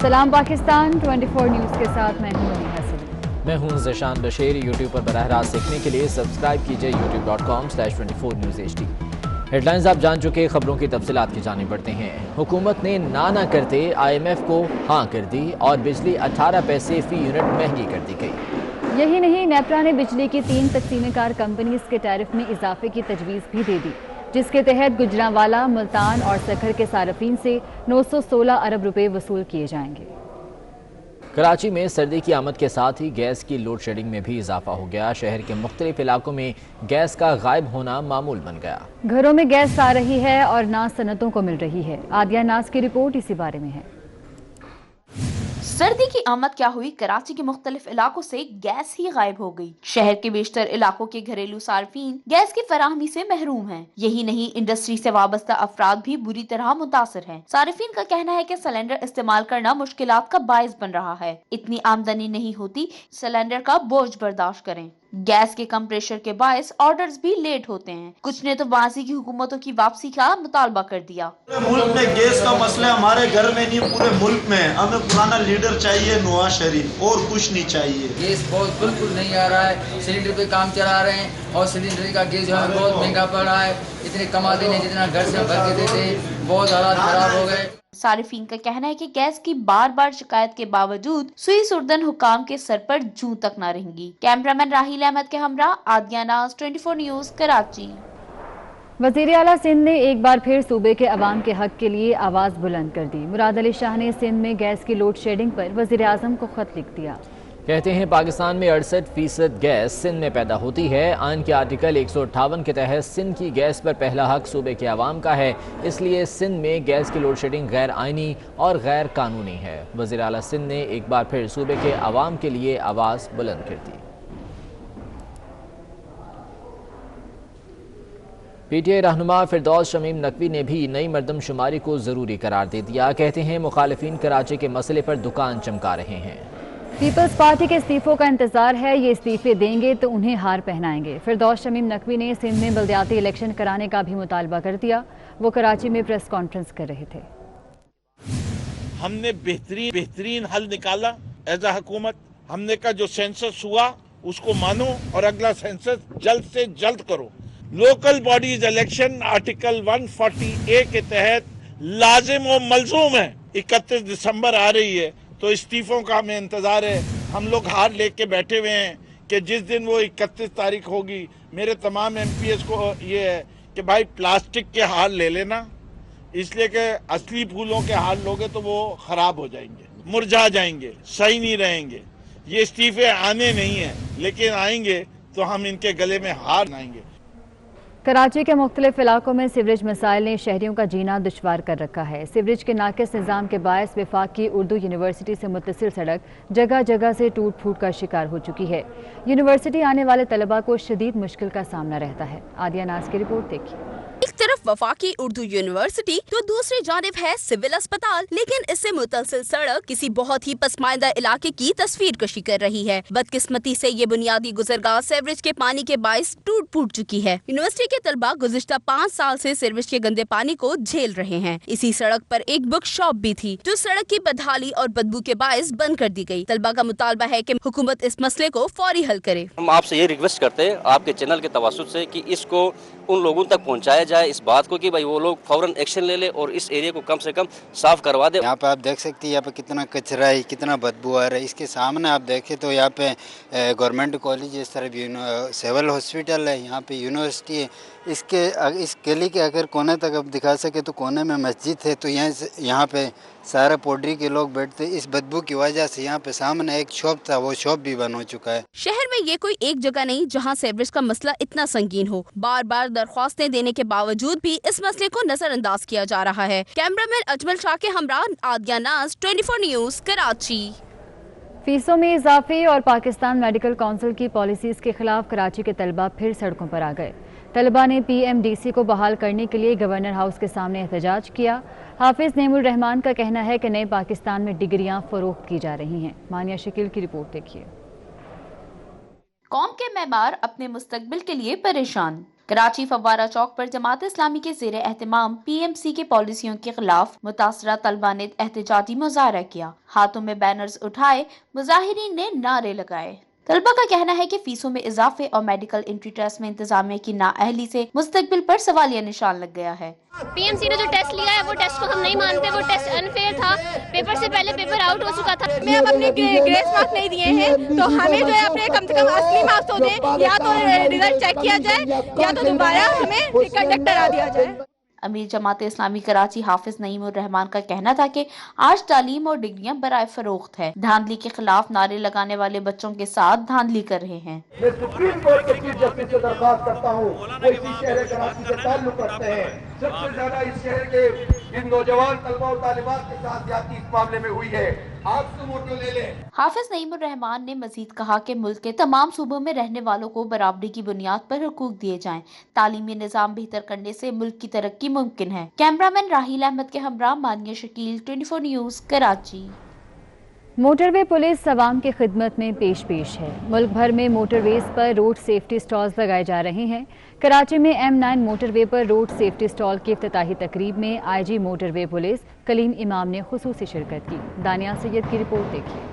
सलाम पाकिस्तान 24 न्यूज़ के साथ मैं हूं नीहा सलीम। मैं हूं ज़शान बशीर। यूट्यूब पर बराह रास्त देखने के लिए सब्सक्राइब कीजिए youtube.com/24 News HD। हेडलाइंस आप जान चुके, खबरों की तफसीलात की जाने पड़ते हैं। हुकूमत ने ना करते IMF को हाँ कर दी और बिजली 18 पैसे फी यूनिट महंगी कर दी गई। यही नहीं, नेपरा ने बिजली की 3 तकसीम कार कंपनीज के टैरिफ में इजाफे की तजवीज़ भी दे दी, जिसके तहत गुजरांवाला, मुल्तान और सखर के सार्फिन से 916 अरब रुपए वसूल किए जाएंगे। कराची में सर्दी की आमद के साथ ही गैस की लोड शेडिंग में भी इजाफा हो गया। शहर के मुख्तलिफ इलाकों में गैस का गायब होना मामूल बन गया। घरों में गैस आ रही है और ना सनतों को मिल रही है। आदिया नाज की रिपोर्ट इसी बारे में है। सर्दी की आमद क्या हुई, कराची के मुख्तलिफ इलाकों से गैस ही गायब हो गई। शहर के बेशतर इलाकों के घरेलू सार्फिन गैस की फराहमी से महरूम हैं। यही नहीं, इंडस्ट्री से वाबस्ता अफराद भी बुरी तरह मुतासर हैं। सार्फिन का कहना है कि सिलेंडर इस्तेमाल करना मुश्किलात का बायस बन रहा है। इतनी आमदनी नहीं होती, सिलेंडर का बोझ बर्दाश्त करें। गैस के कम प्रेशर के बायस ऑर्डर्स भी लेट होते हैं। कुछ ने तो वासी की हुकूमतों की वापसी का मुतालबा कर दिया। पूरे मुल्क में गैस का मसला हमारे घर में नहीं, पूरे मुल्क में। हमें पुराना लीडर चाहिए, नवाज शरीफ, और कुछ नहीं चाहिए। गैस बहुत बिल्कुल नहीं आ रहा है। सिलेंडर पे काम चला रहे हैं और सिलेंडर का गैस जो है बहुत महंगा पड़ रहा है। इतने कमाते नहीं जितना घर से भर के देते हैं। बहुत हालात खराब हो गए। सारिफीन का कहना है कि गैस की बार बार शिकायत के बावजूद सुई सुर्दन हुकाम के सर पर जूं तक न रहेंगी। कैमरामैन राहिल अहमद के हमरा आदिया नाज 24 न्यूज कराची। वज़ीर आला सिंध ने एक बार फिर सूबे के अवाम के हक के लिए आवाज़ बुलंद कर दी। मुराद अली शाह ने सिंध में गैस की लोड शेडिंग पर वज़ीर आज़म को खत लिख दिया। कहते हैं पाकिस्तान में 68% गैस सिंध में पैदा होती है। आइन के आर्टिकल 158 के तहत सिंध की गैस पर पहला हक सूबे के अवाम का है, इसलिए सिंध में गैस की लोड शेडिंग गैर आइनी और गैर कानूनी है। वज़ीर आला सिंध ने एक बार फिर सूबे के अवाम के लिए आवाज़ बुलंद कर दी। PTI रहनुमा फिरदौस शमीम नकवी ने भी नई मर्दमशुमारी को ज़रूरी करार दे दिया। कहते हैं मुखालिफिन कराची के मसले पर दुकान चमका रहे हैं। पीपल्स पार्टी के इस्तीफों का इंतजार है, ये इस्तीफे देंगे तो उन्हें हार पहनाएंगे। फिरदौस शमीम नकवी ने सिंध में बल्दियाती इलेक्शन कराने का भी मुतालबा कर दिया। वो कराची में प्रेस कॉन्फ्रेंस कर रहे थे। हमने बेहतरीन हल निकाला एज अ हुकूमत। हमने कहा जो सेंसस हुआ उसको मानो और अगला सेंसस जल्द से जल्द करो। Local bodies election article 140A के तहत लाजिम और मलजूम है। 31 दिसंबर आ रही है तो इस्तीफों का हमें इंतजार है। हम लोग हार लेके बैठे हुए हैं कि जिस दिन वो 31 तारीख होगी, मेरे तमाम MPs को ये है कि भाई प्लास्टिक के हार ले लेना, इसलिए कि असली फूलों के हार लोगे तो वो खराब हो जाएंगे, मुरझा जाएंगे, सही नहीं रहेंगे। ये इस्तीफे आने नहीं है, लेकिन आएंगे तो हम इनके गले में हार आएंगे। कराची के मुख्तलिफ इलाकों में सीवरेज मसाइल ने शहरियों का जीना दुश्वार कर रखा है। सीवरेज के नाकिस निज़ाम के बायस वफाक की उर्दू यूनिवर्सिटी से मुत्तसिल सड़क जगह जगह से टूट फूट का शिकार हो चुकी है। यूनिवर्सिटी आने वाले तलबा को शदीद मुश्किल का सामना रहता है। आदिया नाज की रिपोर्ट देखिए। एक तरफ वफाकी उर्दू यूनिवर्सिटी तो दूसरी जानिब है सिविल अस्पताल, लेकिन इससे मुतसिल सड़क किसी बहुत ही पसमानदा इलाके की तस्वीर कशी कर रही है। बदकिस्मती से ये बुनियादी गुजरगाह सीवरेज के पानी के बायस टूट फूट चुकी है। यूनिवर्सिटी के तलबा गुज़िश्ता 5 साल से सीवरेज के गंदे पानी को झेल रहे हैं। इसी सड़क पर एक बुक शॉप भी थी जो सड़क की बदहाली और बदबू के बायस बंद कर दी गई। तलबा का मुतालबा है कि हुकूमत इस मसले को फौरी हल करे। हम आपसे ये रिक्वेस्ट करते हैं आपके चैनल के तवसुत से कि इसको उन लोगों तक पहुंचाया जाए, इस बात को कि भाई वो लोग फौरन एक्शन ले ले और इस एरिया को कम से कम साफ करवा दे। यहाँ पे आप देख सकते हैं यहाँ पे कितना कचरा है, कितना बदबू आ रहा है। इसके सामने आप देखें तो यहाँ पे गवर्नमेंट कॉलेज, इस तरफ सिविल हॉस्पिटल है, यहाँ पे यूनिवर्सिटी है। इस गली के अगर कोने तक आप दिखा सके तो कोने में मस्जिद है, तो यहाँ पे सारे पोड्री के लोग बैठते। इस बदबू की वजह से यहाँ पे सामने एक शॉप था, वो शॉप भी बंद हो चुका है। शहर में ये कोई एक जगह नहीं जहाँ सीवरेज का मसला इतना संगीन हो। बार बार दरख्वास्तें देने के बावजूद भी इस मसले को नजरअंदाज किया जा रहा है। कैमरामैन अजमल शाह के हमरा आदिया नाज 24 न्यूज कराची। फीसों में इजाफे और पाकिस्तान मेडिकल काउंसिल की पॉलिसीज के खिलाफ कराची के तलबा फिर सड़कों पर आ गए। तलबा ने PMDC को बहाल करने के लिए गवर्नर हाउस के सामने एहतजाज किया। हाफिज नेमुल रहमान का कहना है कि नए पाकिस्तान में डिग्रियां फरोख्त की जा रही हैं। मानिया शकील की रिपोर्ट देखिए। कौम के मेमार अपने मुस्तकबिल के लिए परेशान। कराची फव्वारा चौक पर जमात इस्लामी के ज़ेर एहतमाम PMC के पॉलिसियों के खिलाफ मुतासरा तलबा ने एहतजाजी मुजाहरा किया। हाथों में बैनर्स उठाए मुजाहिरीन ने नारे लगाए। तलबा का कहना है कि फीसों में इजाफे और मेडिकल एंट्री टेस्ट में इंतजामिया की नाअहली से मुस्तकबिल पर सवालिया निशान लग गया है। PMC ने जो टेस्ट लिया है वो टेस्ट को हम नहीं मानते, वो टेस्ट अनफेयर था, पेपर से पहले पेपर आउट हो चुका था। हमें अब अपने ग्रेस मार्क्स नहीं दिए हैं तो हमें जो है अपने कम से कम असली मार्क्स तो दें, या तो रिजल्ट चेक किया जाए या तो दोबारा हमें रिकंडक्ट करा दिया जाए। अमीर जमात इस्लामी कराची हाफिज नईमुर रहमान का कहना था कि आज तालीम और डिग्रियां बराए फरोख्त है। धांधली के खिलाफ नारे लगाने वाले बच्चों के साथ धांधली कर रहे हैं। मैं सुप्रीम कोर्ट के चीफ जस्टिस से दरख्वास्त करता हूँ, वो इसी शहर कराची से ताल्लुक रखते हैं। सबसे ज्यादा इस शहर के इन नौजवान तलबा और तालिबात के साथ ज्यादती इस मामले में हुई है। आप सबूत ले लें। हाफिज नईमुर रहमान ने मजीद कहा कि मुल्क के तमाम सूबों में रहने वालों को बराबरी की बुनियाद पर हुकूक दिए जाएं। तालीमी निज़ाम बेहतर करने से मुल्क की तरक्की मुमकिन है। कैमरामैन राहील अहमद के हमरा मानिया Shakeel, 24 news, Karachi. Motorway police अवाम की खिदमत में पेश है। मुल्क भर में मोटरवेज पर रोड सेफ्टी स्टॉल्स लगाए जा रहे हैं। कराची में M9 मोटरवे पर रोड सेफ्टी स्टॉल की इफ्तिताही तकरीब में IG motorway police Kaleem Imam ने खुसूसी शिरकत की। दानिया सैयद की रिपोर्ट देखिए।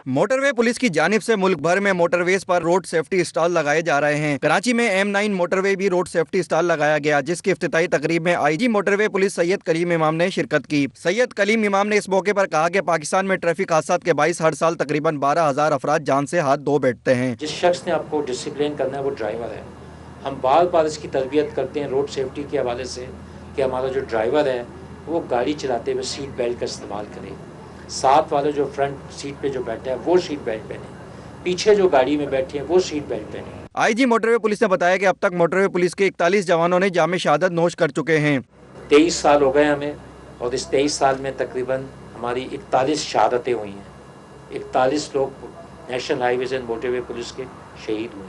मोटरवे पुलिस की जानिब से मुल्क भर में मोटरवेज पर रोड सेफ्टी स्टॉल लगाए जा रहे हैं। कराची में M9 मोटरवे भी रोड सेफ्टी स्टॉल लगाया गया, जिसकी इफ्तिताही तकरीब में IG motorway police Syed Kaleem Imam ने शिरकत की। सैयद कलीम इमाम ने इस मौके पर कहा कि पाकिस्तान में ट्रैफिक हादसात के 22 हर साल तकरीबन 12,000 अफराद जान से हाथ धो बैठते हैं। जिस शख्स ने आपको डिसिप्लिन करना है वो ड्राइवर है। हम बार बार इसकी तरबियत करते हैं रोड सेफ्टी के हवाले से कि हमारा जो ड्राइवर है वो गाड़ी चलाते हुए सीट बेल्ट का इस्तेमाल करे। साथ वाले जो फ्रंट सीट पे जो बैठा है वो सीट बेल्ट पहने, पीछे जो गाड़ी में बैठे हैं वो सीट बेल्ट पहने। IG मोटरवे पुलिस ने बताया कि अब तक मोटरवे पुलिस के 41 जवानों ने जामे शहादत नोश कर चुके हैं। 23 साल हो गए हमें और इस 23 साल में तकरीबन हमारी 41 शहादतें हुई हैं। 41 लोग national highways and motorway police के शहीद हुए,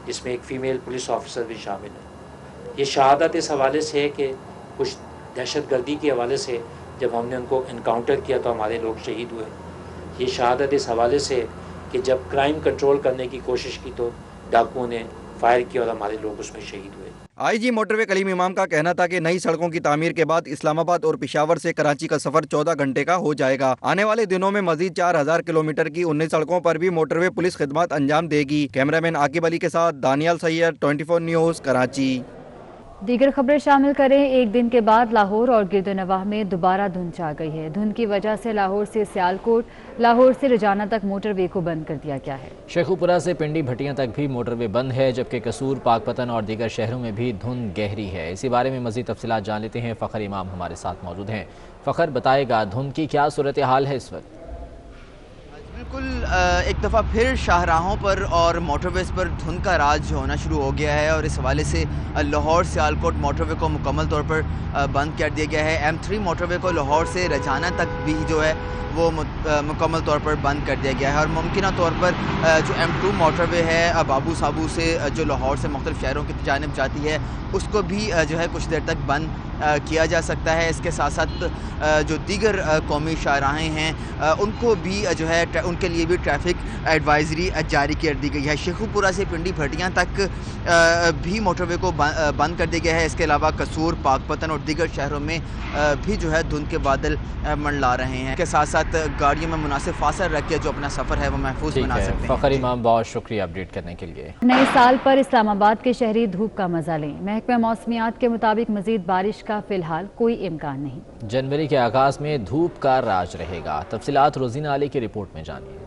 जिसमें एक फ़ीमेल पुलिस ऑफिसर भी शामिल है। ये शहादत इस हवाले से है कि कुछ दहशतगर्दी के हवाले से जब हमने उनको इनकाउंटर किया तो हमारे लोग शहीद हुए। ये शहादत इस हवाले से कि जब क्राइम कंट्रोल करने की कोशिश की तो डाकुओं ने फायर किया और हमारे लोग उसमें शहीद हुए। IG मोटरवे कलीम इमाम का कहना था कि नई सड़कों की तामीर के बाद इस्लामाबाद और पेशावर से कराची का सफर 14 घंटे का हो जाएगा। आने वाले दिनों में मजीद 4000 किलोमीटर की 19 सड़कों पर भी मोटरवे पुलिस खिदमत अंजाम देगी। कैमरामैन आकिब अली के साथ दानियाल सैयद, 24 न्यूज़, कराची। दीगर खबरें शामिल करें। एक दिन के बाद लाहौर और गिरदोनवाह में दोबारा धुंध छा गई है। धुंध की वजह से लाहौर से सियालकोट, लाहौर से रजाना तक मोटरवे को बंद कर दिया गया है। शेखुपुरा से पिंडी भटियां तक भी मोटरवे बंद है, जबकि कसूर, पाकपतन और दीगर शहरों में भी धुंध गहरी है। इसी बारे में मजीद तफसीलात जान लेते हैं। फ़खर इमाम हमारे साथ मौजूद हैं। फ़खर, बताएगा धुंध की क्या सूरत हाल है इस वक्त? बिल्कुल, एक दफ़ा फिर शाहराहों पर और मोटरवेज़ पर धुंध का राज होना शुरू हो गया है और इस हवाले से लाहौर सियालकोट मोटरवे को मुकम्मल तौर पर बंद कर दिया गया है। M3 मोटरवे को लाहौर से रजाना तक भी जो है वो मुकम्मल तौर पर बंद कर दिया गया है और मुमकिन तौर पर जो M2 मोटरवे है बाबू साबू से जो लाहौर से मुख्तलिफ शहरों की जानिब जाती है उसको भी जो है कुछ देर तक बंद किया जा सकता है। इसके साथ साथ जो दीगर कौमी शाहराहें हैं उनको भी जो है उनके लिए भी ट्रैफिक एडवाइजरी जारी कर दी गई है। शेखुपुरा से पिंडी भटियां तक भी मोटरवे को बंद कर दिया गया है। इसके अलावा कसूर, पाकपतन और दीगर शहरों में भी जो है धुंध के बादल मंडला रहे हैं। इसके साथ साथ गाड़ियों में मुनासिब फासला रख के जो अपना सफ़र है वो महफूज बना सकते हैं। फ़खर इमाम, बहुत शुक्रिया अपडेट करने के लिए। नए साल पर इस्लामाबाद के शहरी धूप का मजा लें। महकमा मौसमियात के मुताबिक मजीद बारिश का फिलहाल कोई इम्कान नहीं। जनवरी के आगाज में धूप का राज रहेगा। तफसीलात रोजीना अली की रिपोर्ट में जानिए।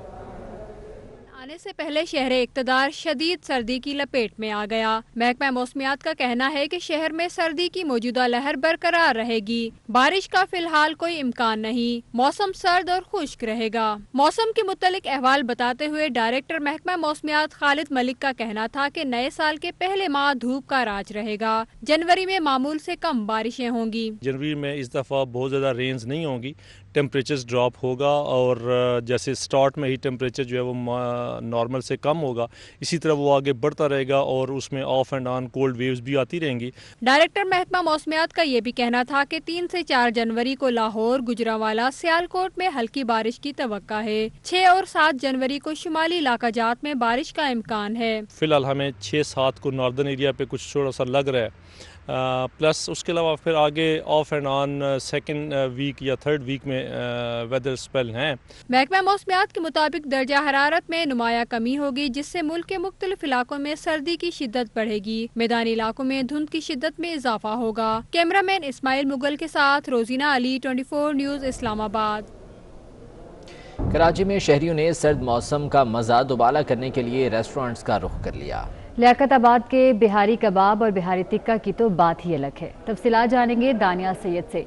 आने से पहले शहर इक़्तिदार शदीद सर्दी की लपेट में आ गया। महकमा मौसमियात का कहना है कि शहर में सर्दी की मौजूदा लहर बरकरार रहेगी। बारिश का फिलहाल कोई इम्कान नहीं। मौसम सर्द और खुश्क रहेगा। मौसम के मुतल्लिक अहवाल बताते हुए डायरेक्टर महकमा मौसमियात खालिद मलिक का कहना था कि नए साल के पहले माह धूप का राज रहेगा। जनवरी में मामूल से कम बारिशें होंगी। जनवरी में इस दफ़ा बहुत ज़्यादा रेंज नहीं होंगी। टेम्परेचर ड्रॉप होगा और जैसे स्टार्ट में ही टेम्परेचर जो है वो नॉर्मल से कम होगा, इसी तरह वो आगे बढ़ता रहेगा और उसमें of and on cold waves भी आती रहेंगी। डायरेक्टर महकमा मौसमियात का ये भी कहना था कि 3 से 4 जनवरी को लाहौर, गुजरांवाला, सियालकोट में हल्की बारिश की तवक्का है। 6 और 7 जनवरी को शुमाली इलाका जात में बारिश का इम्कान है। फिलहाल हमें 6-7 को नॉर्दर्न एरिया पे कुछ थोड़ा सा लग रहा है, प्लस उसके अलावा फिर आगे off and on second week या थर्ड वीक में वेदर स्पेल हैं। महकमा मौसमियात के मुताबिक दर्जा हरारत में नुमाया कमी होगी, जिससे मुल्क के मुख्तलिफ इलाकों में सर्दी की शिद्दत बढ़ेगी। मैदानी इलाकों में धुंध की शिद्दत में इजाफा होगा। कैमरामैन इस्माइल मुगल के साथ रोजीना अली, 24 न्यूज़, इस्लामाबाद। कराची में शहरियों ने सर्द मौसम का मजा दोबाला करने के लिए रेस्टोरेंट्स का रुख कर लिया। लियाकताबाद के बिहारी कबाब और बिहारी टिक्का की तो बात ही अलग है। तफसीलात जानेंगे दानियाल सैयद से।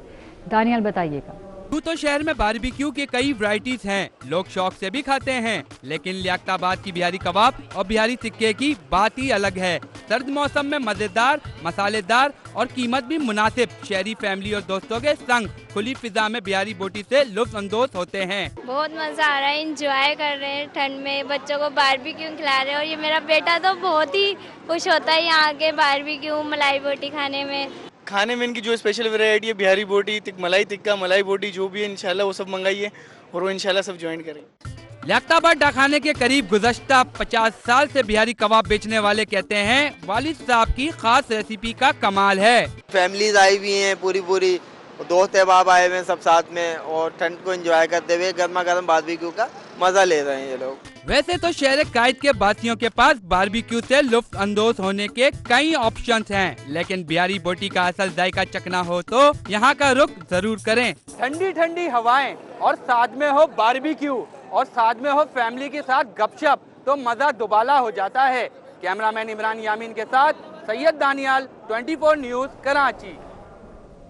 दानियाल बताइएगा। तो शहर में बारबेक्यू के कई वैरायटीज हैं, लोग शौक से भी खाते हैं, लेकिन लियाकताबाद की बिहारी कबाब और बिहारी टिक्के की बात ही अलग है। सर्द मौसम में मजेदार, मसालेदार और कीमत भी मुनासिब, शहरी फैमिली और दोस्तों के संग खुली फिजा में बिहारी बोटी से लुत्फ अंदोज होते हैं। बहुत मजा आ रहा है, एंजॉय कर रहे हैं, ठंड में बच्चों को बारबेक्यू खिला रहे हैं और ये मेरा बेटा तो बहुत ही खुश होता है यहाँ के बारबेक्यू मलाई बोटी खाने में। खाने में इनकी जो स्पेशल वैरायटी है बिहारी बोटी, मलाई टिक्का, मलाई बोटी जो भी है इंशाल्लाह वो सब मंगाइए और वो इंशाल्लाह सब ज्वाइन करेंगे। लियाकताबाद डाकखाने के करीब गुज़श्ता 50 साल से बिहारी कबाब बेचने वाले कहते हैं वालिद साहब की खास रेसिपी का कमाल है। फैमिलीज आई हुई हैं, पूरी दोस्त अहबाब आए हुए हैं सब साथ में, और ठंड को एंजॉय करते हुए गर्मा गर्म बारबेक्यू का मजा ले रहे हैं ये लोग। वैसे तो शहर कायद के बासियों के पास बारबेक्यू से लुत्फ अंदोज होने के कई ऑप्शंस हैं, लेकिन बिहारी बोटी का असल जायका चखना हो तो यहाँ का रुख जरूर करें। ठंडी ठंडी हवाएं और साथ में हो बारबेक्यू और साथ में हो फैमिली के साथ गपशप, तो मजा दुबाला हो जाता है। कैमरामैन इमरान यामीन के साथ Syed Daniyal, 24 news, Karachi.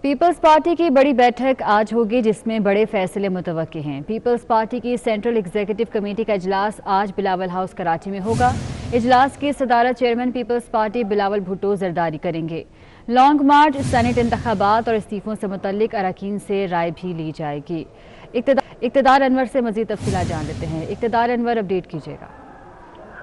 Peoples Party की बड़ी बैठक आज होगी, जिसमें बड़े फैसले मुतवक्की हैं। पीपल्स पार्टी की सेंट्रल एग्जीक्यूटिव कमेटी का इजलास आज बिलावल हाउस कराची में होगा। इजलास की सदारत chairman Peoples Party Bilawal Bhutto Zardari करेंगे। लॉन्ग मार्च, सेनेट इंतखाबात और इस्तीफों से मुतल्लिक अरकान से राय भी ली जाएगी। इक़्तिदार अनवर से मज़ीद तफसीलात जान लेते हैं। इक़्तिदार अनवर, अपडेट कीजिएगा।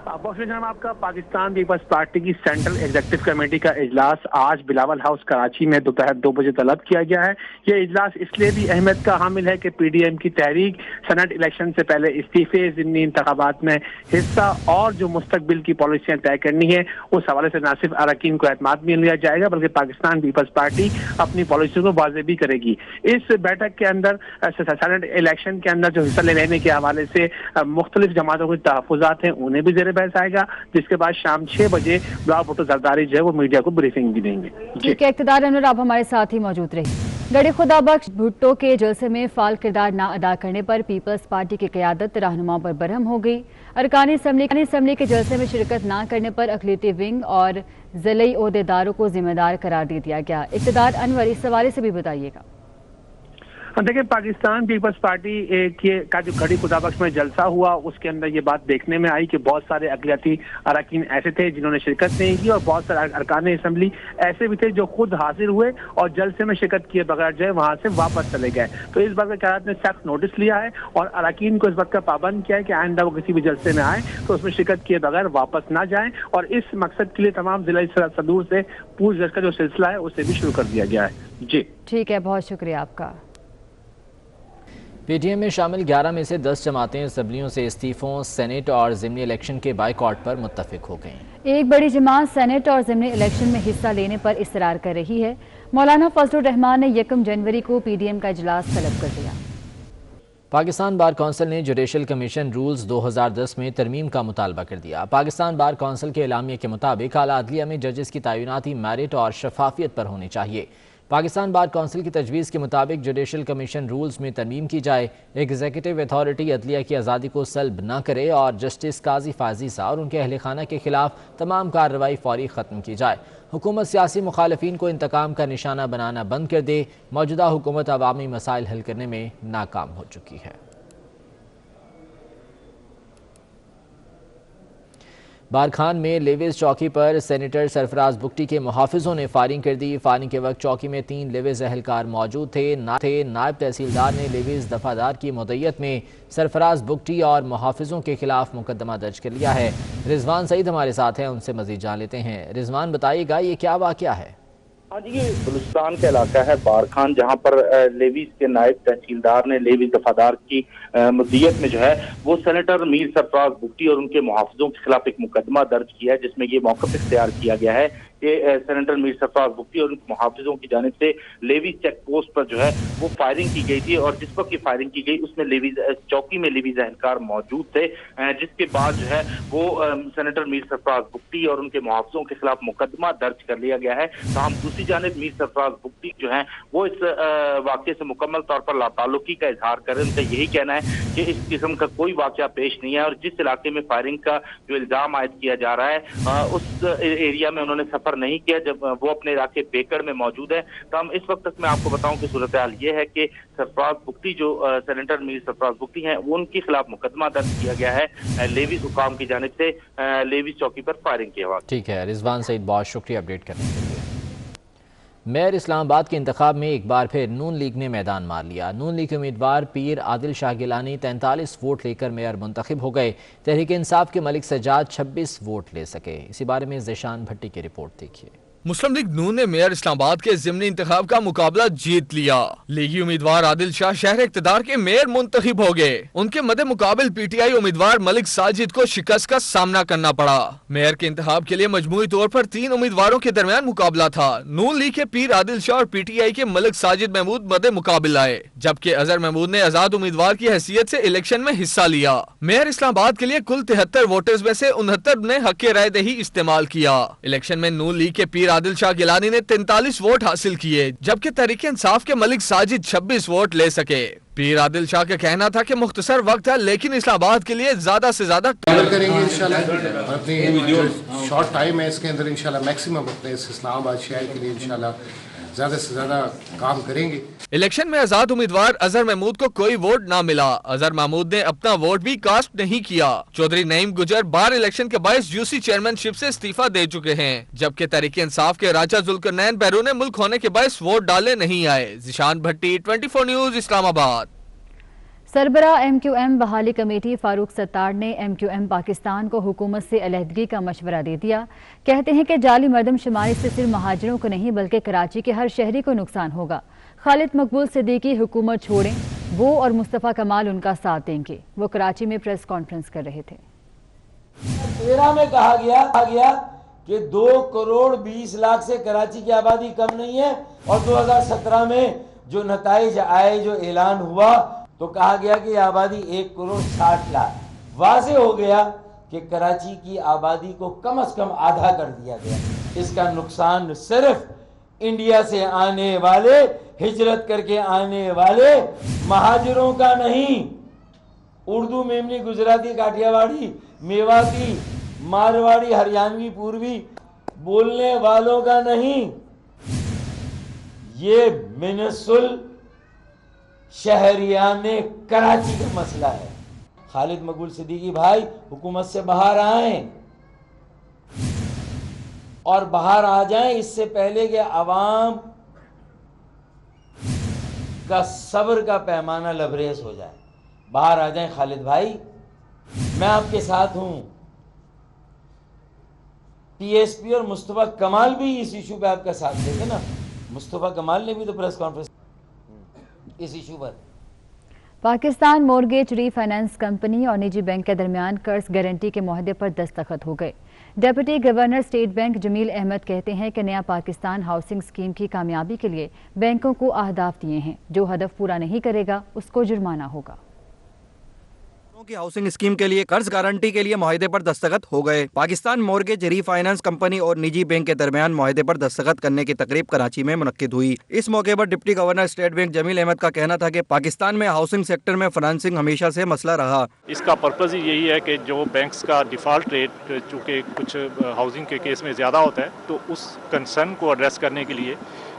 बहुत शुक्रिया आपका। पाकिस्तान पीपल्स पार्टी की सेंट्रल एग्जीक्यूटिव कमेटी का इजलास आज बिलावल हाउस कराची में दोपहर 2 बजे तलब किया गया है। ये इजलास इसलिए भी अहमियत का हामिल है कि पीडीएम की तहरीक सेनेट इलेक्शन से पहले इस्तीफे, ज़िमनी इंतखाबात में हिस्सा और जो मुस्तकबिल की पॉलिसियां तय करनी है, उस हवाले से न सिर्फ अरकान को एतमाद भी लिया जाएगा बल्कि पाकिस्तान पीपल्स पार्टी अपनी पॉलिसी को वाज़ेह भी करेगी। इस बैठक के अंदर सेनेट इलेक्शन के अंदर जो हिस्सा लेने के हवाले से मुख्तलिफ जमातों के तहफ़्फ़ुज़ात हैं उन्हें भी ज़ेर बहस आएगा, जिसके बाद शाम 6 बजे बिलावल भुट्टो जरदारी जो है वो मीडिया को ब्रीफिंग भी देंगे। ठीक है इक़्तिदार अनवर, आप हमारे साथ ही मौजूद रहिए। गढ़े खुदा बख्श भुट्टो के जलसे में फाल किरदार ना अदा करने पर पीपल्स पार्टी की क़यादत रहनुमाओं पर बरहम हो गई। अरकान असम्बली के जलसे में शिरकत ना करने पर अक़लियती विंग और ज़िलई ओहदेदारों को जिम्मेदार करार दे दिया गया। इक़्तिदार अनवर, इस हवाले से भी बताइएगा। देखिए, पाकिस्तान पीपल्स पार्टी का जो गढ़ी खुदाबख्श में जलसा हुआ उसके अंदर ये बात देखने में आई कि बहुत सारे अक़लियती अरकान ऐसे थे जिन्होंने शिरकत नहीं की और बहुत सारे अरकान असम्बली ऐसे भी थे जो खुद हाजिर हुए और जलसे में शिरकत किए बगैर जो है वहाँ से वापस चले गए। तो इस बात का क़यादत ने सख्त नोटिस लिया है और अरकान को इस बात का पाबंद किया है कि आइंदा वो किसी भी जलसे में आए तो उसमें शिरकत किए बगैर वापस ना जाएं, और इस मकसद के लिए तमाम जिला सदूर से पूछताछ का जो सिलसिला है उसे भी शुरू कर दिया गया है। जी ठीक है, बहुत शुक्रिया आपका। पीटीएम में शामिल 11 में से 10 जमातें असम्बलियों से इस्तीफों, सेनेट और ज़िमनी इलेक्शन के बाइकआउट पर मुत्तफिक हो गईं। एक बड़ी जमात सेनेट और ज़िमनी इलेक्शन में हिस्सा लेने पर इसरार कर रही है। मौलाना फजलुर रहमान ने 1 जनवरी को पीडीएम का इजलास तलब कर दिया। पाकिस्तान बार कौंसिल ने जुडिशल कमीशन रूल्स 2010 में तरमीम का मुतालबा कर दिया। पाकिस्तान बार कौंसिल के एलामिया के मुताबिक आला अदलिया में जजेस की तैनाती मेरिट और शफाफियत पर होनी चाहिए। पाकिस्तान बार कौंसिल की तजवीज़ के मुताबिक जुडिशल कमीशन रूल्स में तरमीम की जाए, एग्जीक्यूटिव अथॉरिटी अदलिया की आज़ादी को सल्ब न करे और जस्टिस काजी फाजीसा और उनके अहल खाना के खिलाफ तमाम कार्रवाई फौरी ख़त्म की जाए। हुकूमत सियासी मुखालफिन को इंतकाम का निशाना बनाना बंद कर दे। मौजूदा हुकूमत अवामी मसाइल हल करने में नाकाम हो चुकी है। بارکھان میں لیویز چوکی پر سینیٹر سرفراز بگٹی کے محافظوں نے فائرنگ کر دی۔ فائرنگ کے وقت چوکی میں 3 لیویز اہلکار موجود تھے۔ نائب تحصیلدار نے لیویز دفعدار کی مدعیت میں سرفراز بگٹی اور محافظوں کے خلاف مقدمہ درج کر لیا ہے۔ رضوان سعید ہمارے ساتھ ہیں، ان سے مزید جان لیتے ہیں۔ رضوان بتائیے گا یہ کیا واقعہ ہے؟ ہاں جی، یہ بلوچستان کا علاقہ ہے بارکھان، جہاں پر لیویز کے نائب تحصیلدار نے لیویز دفعدار کی مدعیت میں جو ہے وہ سینیٹر میر سرفراز بگٹی اور ان کے محافظوں کے خلاف ایک مقدمہ درج کیا ہے، جس میں یہ موقف اختیار کیا گیا ہے کہ سینیٹر میر سرفراز بگٹی اور ان کے محافظوں کی جانب سے لیویز چیک پوسٹ پر جو ہے وہ فائرنگ کی گئی تھی، اور جس وقت یہ فائرنگ کی گئی اس میں لیویز چوکی میں لیویز اہلکار موجود تھے، جس کے بعد جو ہے وہ سینیٹر میر سرفراز بگٹی اور ان کے محافظوں کے خلاف مقدمہ درج کر لیا گیا ہے۔ تاہم دوسری جانب میر سرفراز بگٹی جو ہیں وہ اس واقعے سے مکمل طور پر لاتعلقی کا اظہار کر رہے ہیں۔ ان کا یہی کہنا ہے کہ اس قسم کا کوئی واقعہ پیش نہیں ہے، اور جس علاقے میں فائرنگ کا جو الزام عائد کیا جا رہا ہے اس ایریا میں انہوں نے سفر نہیں کیا جب وہ اپنے علاقے بیکڑ میں موجود ہے۔ تاہم اس وقت تک میں آپ کو بتاؤں کہ صورتحال یہ ہے کہ سرفراز بگٹی جو سینیٹر میر سرفراز بگٹی ہیں وہ ان کے خلاف مقدمہ درج کیا گیا ہے لیویز حکام کی جانب سے لیویز چوکی پر فائرنگ کے حوالے۔ ٹھیک ہے رضوان سعید، بہت شکریہ اپڈیٹ کرنے کے لیے۔ میئر اسلام آباد کے انتخاب میں ایک بار پھر نون لیگ نے میدان مار لیا۔ نون لیگ کے امیدوار پیر عادل شاہ گیلانی 43 ووٹ لے کر میئر منتخب ہو گئے۔ تحریک انصاف کے ملک سجاد 26 ووٹ لے سکے۔ اسی بارے میں ذیشان بھٹی کی رپورٹ دیکھیے۔ مسلم لیگ نون نے میئر اسلام آباد کے ضمنی انتخاب کا مقابلہ جیت لیا۔ لیگی امیدوار عادل شاہ شہر اقتدار کے میئر منتخب ہو گئے۔ ان کے مد مقابل پی ٹی آئی امیدوار ملک ساجد کو شکست کا سامنا کرنا پڑا۔ میئر کے انتخاب کے لیے مجموعی طور پر 3 امیدواروں کے درمیان مقابلہ تھا۔ نون لیگ کے پیر عادل شاہ اور پی ٹی آئی کے ملک ساجد محمود مد مقابل آئے، جبکہ اظہر محمود نے آزاد امیدوار کی حیثیت سے الیکشن میں حصہ لیا۔ میئر اسلام آباد کے لیے کل 73 ووٹرز میں سے 69 نے حق رائے دہی استعمال کیا۔ الیکشن میں نون لیگ کے پیر عادل شاہ گیلانی نے 43 ووٹ حاصل کیے، جبکہ تحریک انصاف کے ملک ساجد 26 ووٹ لے سکے۔ پیر عادل شاہ کا کہنا تھا کہ مختصر وقت ہے، لیکن اسلام آباد کے لیے زیادہ سے زیادہ کریں گے انشاءاللہ۔ اپنی جو شارٹ ٹائم ہے اس کے اندر انشاءاللہ میکسیمم اپنے اس اسلام آباد شہر کے لیے انشاءاللہ زیادہ سے زیادہ کام کریں گے۔ الیکشن میں آزاد امیدوار اظہر محمود کو کوئی ووٹ نہ ملا۔ اظہر محمود نے اپنا ووٹ بھی کاسٹ نہیں کیا۔ چودھری نعیم گجر بار الیکشن کے باعث یو سی چیئرمین شپ سے استعفیٰ دے چکے ہیں، جبکہ تحریک انصاف کے راجہ ذوالقرنین بیرون ملک ہونے کے باعث ووٹ ڈالے نہیں آئے۔ ذیشان بھٹی 24 نیوز اسلام آباد۔ سربراہ ایم کیو ایم بحالی کمیٹی فاروق ستار نے ایم کیو ایم پاکستان کو حکومت سے علیحدگی کا مشورہ دے دیا۔ کہتے ہیں کہ جعلی مردم شماری سے صرف مہاجروں کو نہیں بلکہ کراچی کے ہر شہری کو نقصان ہوگا۔ خالد مقبول صدیقی حکومت چھوڑیں، وہ اور مصطفیٰ کمال ان کا ساتھ دیں گے۔ وہ کراچی میں پریس کانفرنس کر رہے تھے۔ 13 میں کہا گیا کہ 2 کروڑ 20 لاکھ سے کراچی کی آبادی کم نہیں ہے، اور 2017 میں جو نتائج آئے، جو اعلان ہوا، تو کہا گیا کہ آبادی 1 کروڑ 60 لاکھ۔ واضح ہو گیا کہ کراچی کی آبادی کو کم از کم آدھا کر دیا گیا۔ اس کا نقصان صرف انڈیا سے آنے والے، ہجرت کر کے آنے والے مہاجروں کا نہیں، اردو میمنی گجراتی کاٹیا واڑی میواتی مارواڑی ہریانوی پوروی بولنے والوں کا نہیں، یہ منسل شہریان کراچی کا مسئلہ ہے۔ خالد مقبول صدیقی بھائی حکومت سے باہر آئیں، اور باہر آ جائیں اس سے پہلے کہ عوام کا صبر کا پیمانہ لبریز ہو جائے۔ باہر آ جائیں خالد بھائی، میں آپ کے ساتھ ہوں۔ ٹی ایس پی اور مصطفیٰ کمال بھی اس ایشو پہ آپ کا ساتھ دے گا نا۔ مصطفیٰ کمال نے بھی تو پریس کانفرنس اس ایشو پر۔ پاکستان مورگیج ری فائنانس کمپنی اور نجی بینک کے درمیان قرض گارنٹی کے معاہدے پر دستخط ہو گئے۔ ڈپٹی گورنر اسٹیٹ بینک جمیل احمد کہتے ہیں کہ نیا پاکستان ہاؤسنگ اسکیم کی کامیابی کے لیے بینکوں کو اہداف دیے ہیں، جو ہدف پورا نہیں کرے گا اس کو جرمانہ ہوگا۔ کی ہاؤسنگ اسکیم کے لیے قرض گارنٹی کے لیے معاہدے پر دستخط ہو گئے۔ پاکستان مورگیج ری فائنانس کمپنی اور نجی بینک کے درمیان معاہدے پر دستخط کرنے کی تقریب کراچی میں منعقد ہوئی۔ اس موقع پر ڈپٹی گورنر اسٹیٹ بینک جمیل احمد کا کہنا تھا کہ پاکستان میں ہاؤسنگ سیکٹر میں فنانسنگ ہمیشہ سے مسئلہ رہا۔ اس کا پرپز ہی یہی ہے کہ جو بینکس کا ڈیفالٹ ریٹ چونکہ کچھ ہاؤسنگ کے کیس میں زیادہ ہوتا ہے، تو اس کنسرن کو ایڈریس کرنے کے لیے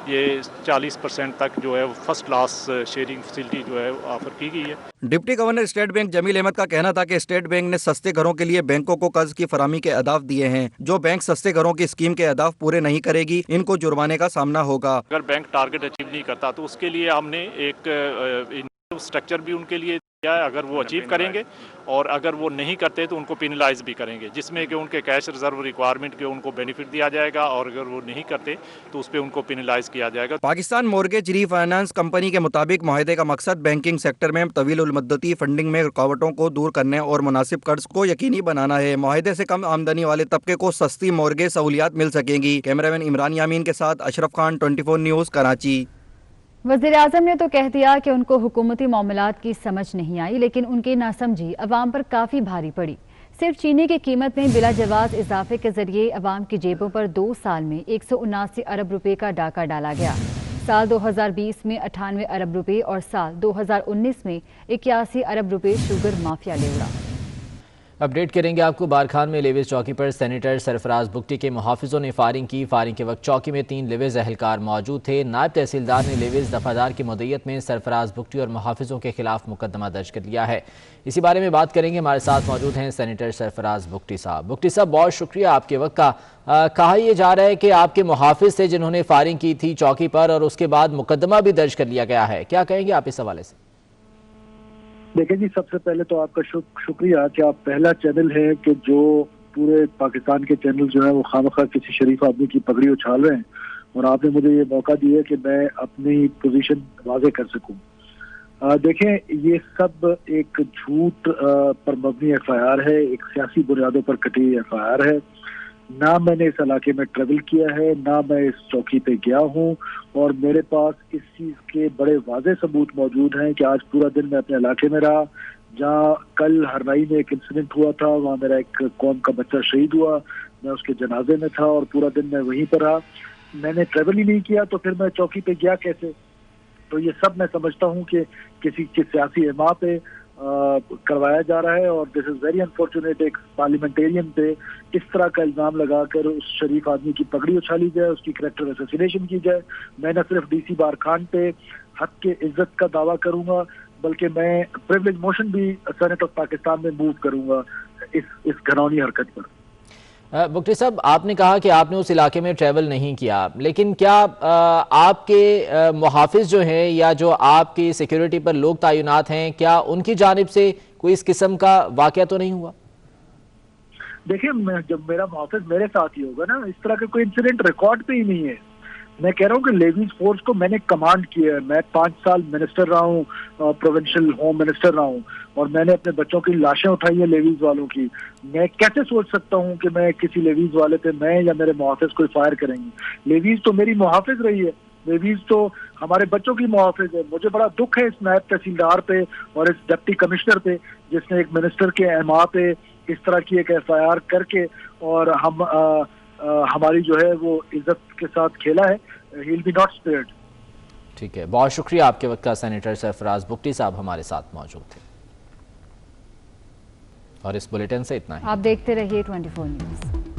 ये 40% तक जो है फर्स्ट क्लास शेयरिंग फैसिलिटी जो है ऑफर की गई है। Deputy governor state bank Jameel Ahmed का कहना था कि स्टेट बैंक ने सस्ते घरों के लिए बैंकों को कर्ज की फराहमी के अहदाफ दिए हैं। जो बैंक सस्ते घरों की स्कीम के अहदाफ पूरे नहीं करेगी, इनको जुर्माने का सामना होगा। अगर बैंक टारगेट अचीव नहीं करता तो उसके लिए हमने एक स्ट्रक्चर भी उनके लिए दिया है। अगर वो अचीव करेंगे और अगर वो नहीं करते तो उनको पेनलाइज भी करेंगे, जिसमें कि उनके कैश रिजर्व रिक्वायरमेंट के उनको बेनिफिट दिया जाएगा और अगर वो नहीं करते तो उस पर उनको पेनलाइज किया जाएगा। पाकिस्तान मॉर्गेज रीफाइनेंस कंपनी के मुताबिक मुआहदे का मकसद बैंकिंग सेक्टर में तवील मुद्दती फंडिंग में रुकावटों को दूर करने और मुनासिब कर्ज को यकीनी बनाना है। मुआहदे से कम आमदनी वाले तबके को सस्ती मॉर्गेज सहूलियात मिल सकेंगी। कैमरामैन इमरान यामीन के साथ अशरफ खान, 24 न्यूज़, कराची। वज़ीर-ए-आज़म ने तो कह दिया कि उनको हुकूमती मामलात की समझ नहीं आई, लेकिन उनकी नासमझी अवाम पर काफ़ी भारी पड़ी। सिर्फ चीनी की कीमत में बिला जवाज इजाफे के जरिए अवाम की जेबों पर 2 साल में 179 अरब रुपए का डाका डाला गया। साल 2020 में 98 अरब रुपए और साल 2019 में 81 अरब रुपए शुगर माफिया ले उड़ा। अपडेट करेंगे आपको। बारखान में लेविस चौकी पर सेनेटर सरफराज बुगटी के मुहाफिजों ने फायरिंग की। फायरिंग के वक्त चौकी में 3 लेविस एहलकार मौजूद थे। नायब तहसीलदार ने लेविस दफादार की मुद्दत में सरफराज बुगटी और मुहाफिजों के खिलाफ मुकदमा दर्ज कर लिया है। इसी बारे में बात करेंगे, हमारे साथ मौजूद हैं सेनेटर सरफराज बुगटी साहब। बुगटी साहब, बहुत शुक्रिया आपके वक्त का। कहा यह जा रहा है कि आपके मुहाफिज थे जिन्होंने फायरिंग की थी चौकी पर और उसके बाद मुकदमा भी दर्ज कर लिया गया है, क्या कहेंगे आप इस हवाले से? देखिए जी, सबसे पहले तो आपका शुक्रिया कि आप पहला चैनल है कि जो पूरे पाकिस्तान के चैनल जो है वो खामखा किसी शरीफ आदमी की पगड़ी उछाल रहे हैं, और आपने मुझे ये मौका दिया कि मैं अपनी पोजीशन वाज़े कर सकूं। देखें, ये सब एक झूठ पर मबनी FIR है, एक सियासी बुनियादों पर कटी FIR है। ना मैंने इस इलाके में ट्रेवल किया है, ना मैं इस चौकी पे गया हूँ, और मेरे पास इस चीज़ के बड़े वाज़े सबूत मौजूद हैं कि आज पूरा दिन मैं अपने इलाके में रहा। जहाँ कल हरनाई में एक इंसिडेंट हुआ था, वहाँ मेरा एक कौम का बच्चा शहीद हुआ, मैं उसके जनाजे में था और पूरा दिन मैं वहीं पर रहा। मैंने ट्रेवल ही नहीं किया तो फिर मैं चौकी पे गया कैसे? तो ये सब मैं समझता हूँ कि किसी के सियासी इमा पे करवाया जा रहा है, और दिस इज वेरी अनफॉर्चुनेट। एक पार्लियामेंटेरियन पे इस तरह का इल्जाम लगाकर उस शरीफ आदमी की पगड़ी उछाली जाए, उसकी कैरेक्टर असैसिनेशन की जाए। मैं न सिर्फ DC बारखान पे हक के इज्जत का दावा करूंगा, बल्कि मैं प्रिविलेज मोशन भी सेनेट ऑफ पाकिस्तान में मूव करूंगा इस घिनौनी हरकत पर। बुगटी साहब, आपने कहा कि आपने उस इलाके में ट्रैवल नहीं किया, लेकिन क्या आपके मुहाफिज जो हैं या जो आपकी सिक्योरिटी पर लोग तैनात हैं, क्या उनकी जानिब से कोई इस किस्म का वाकया तो नहीं हुआ? देखिए, जब मेरा मुहाफिज मेरे साथ ही होगा ना, इस तरह का कोई इंसिडेंट रिकॉर्ड पे ही नहीं है। मैं कह रहा हूँ कि लेवीज फोर्स को मैंने कमांड किया है। मैं 5 साल मिनिस्टर रहा हूँ, प्रोविंशियल होम मिनिस्टर रहा हूँ, और मैंने अपने बच्चों की लाशें उठाई है लेवीज वालों की। मैं कैसे सोच सकता हूँ कि मैं किसी लेवीज वाले पे मैं या मेरे मुहाफिज कोई फायर करेंगे? लेवीज तो मेरी मुहाफिज रही है, लेवीज तो हमारे बच्चों की मुहाफिज है। मुझे बड़ा दुख है इस नायब तहसीलदार पे और इस डिप्टी कमिश्नर पे, जिसने एक मिनिस्टर के एमा पे इस तरह की एक FIR करके और हमारी जो है वो इज्जत के साथ खेला है। He will be not spared. ठीक है, बहुत शुक्रिया आपके वक्त का। सेनेटर सरफराज बुगटी साहब हमारे साथ मौजूद थे, और इस बुलेटिन से इतना ही। आप देखते रहिए 24 न्यूज़।